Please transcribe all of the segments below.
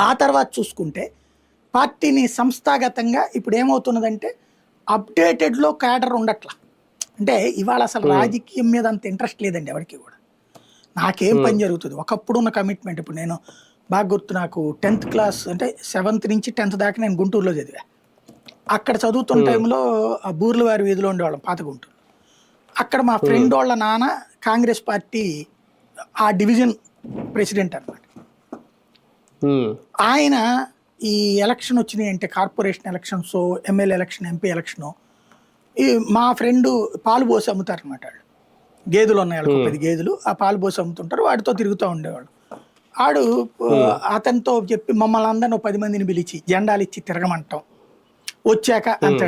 ఆ తర్వాత చూసుకుంటే పార్టీని సంస్థాగతంగా ఇప్పుడు ఏమవుతున్నదంటే అప్డేటెడ్లో క్యాడర్ ఉండట్లా. అంటే ఇవాళ అసలు రాజకీయం మీద అంత ఇంట్రెస్ట్ లేదండి ఎవరికి కూడా. నాకేం పని జరుగుతుంది ఒకప్పుడు ఉన్న కమిట్మెంట్. ఇప్పుడు నేను బాగా గుర్తు, నాకు 10th క్లాస్ అంటే 7th నుంచి 10th దాకా నేను గుంటూరులో చదివా. అక్కడ చదువుతున్న టైంలో ఆ బూర్ల వారి వీధిలో ఉండేవాళ్ళం, పాత గుంటూరు. అక్కడ మా ఫ్రెండ్ వాళ్ళ నాన్న కాంగ్రెస్ పార్టీ ఆ డివిజన్ ప్రెసిడెంట్ అనమాట. ఆయన ఈ ఎలక్షన్ వచ్చినాయి అంటే corporation elections, MLA election, MP election, ఈ మా ఫ్రెండ్ పాలు పోసి అమ్ముతారు అనమాట. వాళ్ళు గేదెలు ఉన్నాయి, వాళ్ళకి 10 గేదెలు, ఆ పాలు పోసి అమ్ముతుంటారు, వాటితో తిరుగుతూ ఉండేవాడు. ఆడు అతనితో చెప్పి మమ్మల్ని అందరిని 10 మందిని పిలిచి జెండాలు ఇచ్చి తిరగమంటాం, వచ్చాక అంత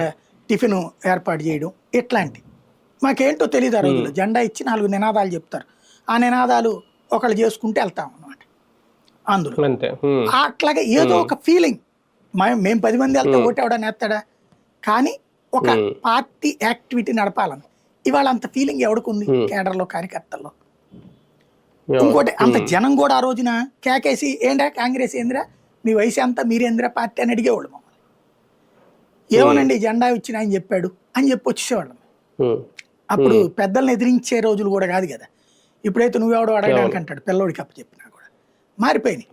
టిఫిన్ ఏర్పాటు చేయడం, ఇట్లాంటి మాకేంటో తెలియదు. ఆ రోజుల్లో జెండా ఇచ్చి 4 నినాదాలు చెప్తారు, ఆ నినాదాలు ఒకళ్ళు చేసుకుంటే వెళ్తాం అనమాట. అందులో అట్లాగే ఏదో ఒక ఫీలింగ్, మేము 10 మంది వెళ్తే ఓటేవడని వేస్తాడా, కానీ ఒక పార్టీ యాక్టివిటీ నడపాలని. ఇవాళ అంత ఫీలింగ్ ఎవడుకుంది కేడర్లో, కార్యకర్తల్లో. ఇంకోటి అంత జనం కూడా ఆ రోజున కేకేసి ఏంటా కాంగ్రెస్ ఏందిరా, మీ వయసు ఎంత, మీరేందిరా పార్టీ అని అడిగేవాళ్ళు మమ్మల్ని. ఏమోనండి జెండా ఇచ్చిన ఆయన చెప్పాడు అని చెప్పి వచ్చేసేవాళ్ళం. అప్పుడు పెద్దల్ని ఎదిరించే రోజులు కూడా కాదు కదా. ఇప్పుడైతే నువ్వెవడో అడగడానికి అంటాడు, పిల్లోడికి అప్పు చెప్పినా కూడా మారిపోయినాయి.